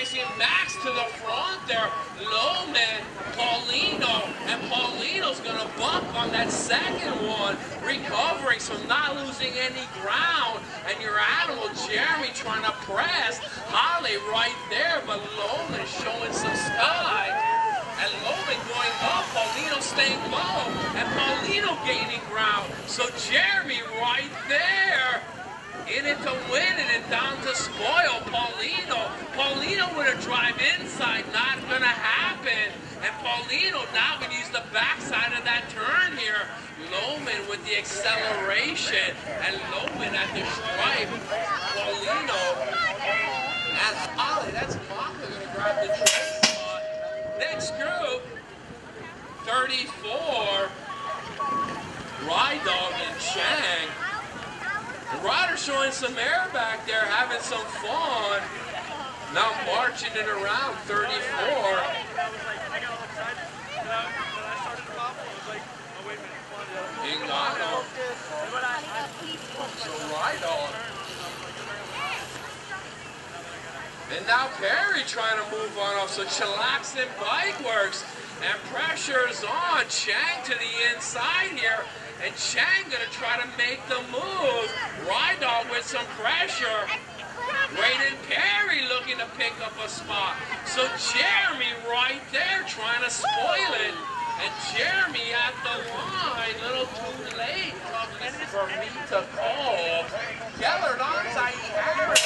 racing Max to the front there. Loman, Paulino, and Paulino's going to buck on that second one, recovering, so not losing any ground. And your animal, Jeremy, trying to press. Holly right there, but Loman showing some sky. And Loman going up, Paulino staying low, and Paulino gaining ground. So Jeremy right there, in it to win it and down to spoil Paulino. Paulino with a drive inside, not gonna happen. And Paulino now gonna use the backside of that turn here. Loman with the acceleration, and Loman at the stripe. Paulino and Holly, that's Maka gonna grab the train spot. Next group, 34, Ride Dog and Chang. The rider's showing some air back there, having some fun. Now marching it around, 34. Ingano. So Ride Dog. And now Perry trying to move on off. So Chillaxin Bike Works. And pressure is on. Chang to the inside here. And Chang gonna try to make the move. Ride Dog with some pressure. Braden Perry looking to pick up a spot. So Jeremy right there trying to spoil it. And Jeremy at the line, a little too late for me to call. Gellert onside Harris.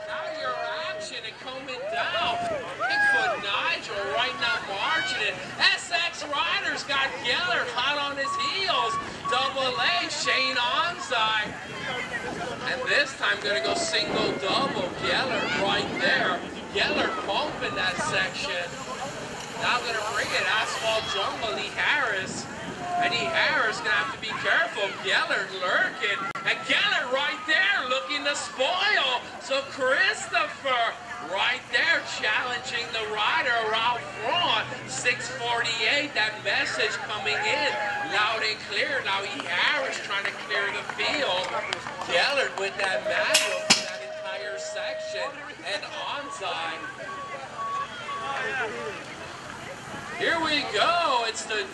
Now your action and coming down. Bigfoot Nigel right now marching it. SX Riders got Gellert hot on his heels. Double A, Shane onside. And this time gonna go single double. Gellert right there. Gellert pumping that section. Now gonna bring it Asphalt Jungle, Lee Harris. And Lee Harris gonna have to be careful. Gellert lurking. And Gellert right there looking to spoil. So Christopher right there challenging the rider around front. 6:48, that message coming in loud and clear. Now E. Harris trying to clear the field. Gellert with that manual for that entire section and onside. Here we go. It's the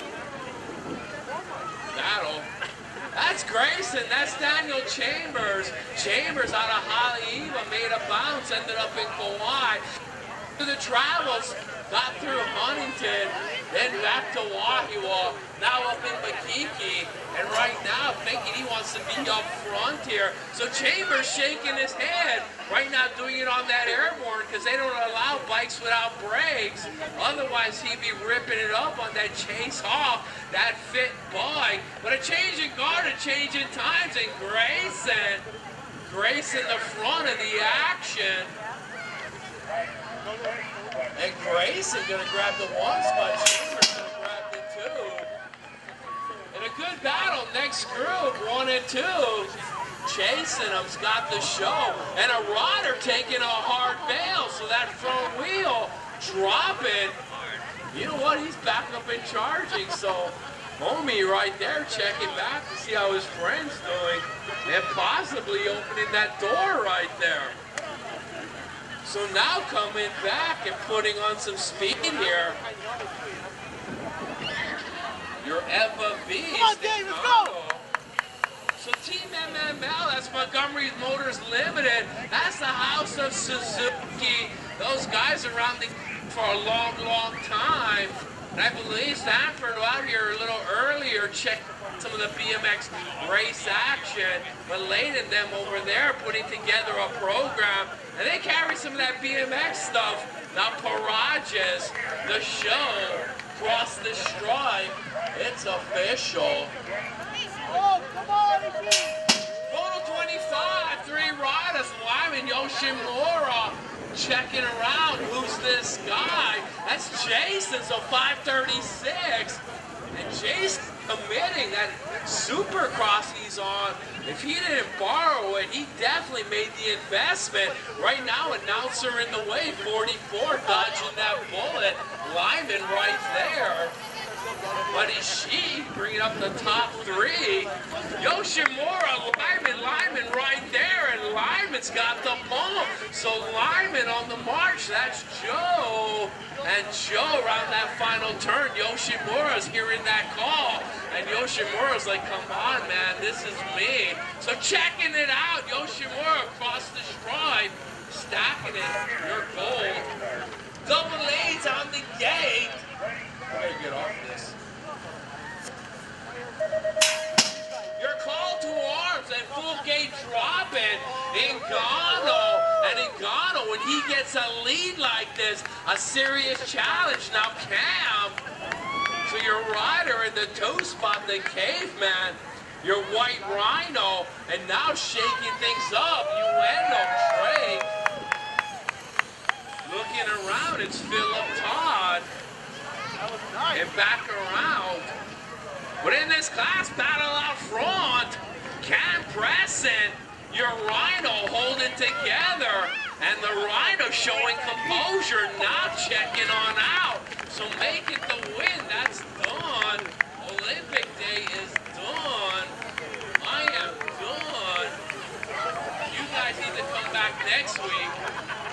battle. That's Grayson. That's Daniel Chambers. Chambers out of Haleiwa made a bounce, ended up in Kauai. The travels, got through Huntington, then back to Wahiawa, now up in Makiki, and right now thinking he wants to be up front here. So Chambers shaking his head, right now doing it on that airborne because they don't allow bikes without brakes. Otherwise he'd be ripping it up on that Chase Hawk, that fit bike. But a change in guard, a change in times, and Grayson the front of the action. And Grayson gonna grab the one spot, Chambers gonna grab the two. And a good battle, next group, 1 and 2. Chasing them's got the show. And a rider taking a hard bail, so that front wheel dropping. You know what, he's back up and charging, so homie right there checking back to see how his friend's doing. And possibly opening that door right there. So now coming back and putting on some speed here. Your Eva V. Come on, Dave, let's go! So Team MML, that's Montgomery Motors Limited. That's the house of Suzuki. Those guys around the for a long, long time. And I believe Stanford out here a little earlier checked some of the BMX race action, but Layden them over there putting together a program, and they carry some of that BMX stuff. Now Parages, the show, cross the stripe, it's official. Oh, come on, Photo 25, 3 riders, Lyman Yoshimura checking around, who's this guy? That's Jason, so 536, and Jason committing that Supercross he's on. If he didn't borrow it, he definitely made the investment. Right now, announcer in the way, 44 dodging that bullet. Lyman right there. But she bringing up the top three. Yoshimura, Lyman right there, and Lyman's got the ball. So Lyman on the march, that's Joe. And Joe around that final turn, Yoshimura's hearing that call. And Yoshimura's like, come on, man, this is me. So checking it out, Yoshimura across the stripe, stacking it, your goal. Double A's on the gate. I gotta get off this. Your call to arms and full gate dropping. Ngannou. And Ngannou, when he gets a lead like this, a serious challenge. Now Cam, so your rider in the toe spot, the caveman, your white rhino, and now shaking things up. You end up Drake. Looking around, it's Philip Todd. That was nice. And back around. But in this class battle out front, Cam Preston, your rhino holding together, and the rhino showing composure, now checking on out. So making the win, that's done. Olympic Day is done. I am done. You guys need to come back next week.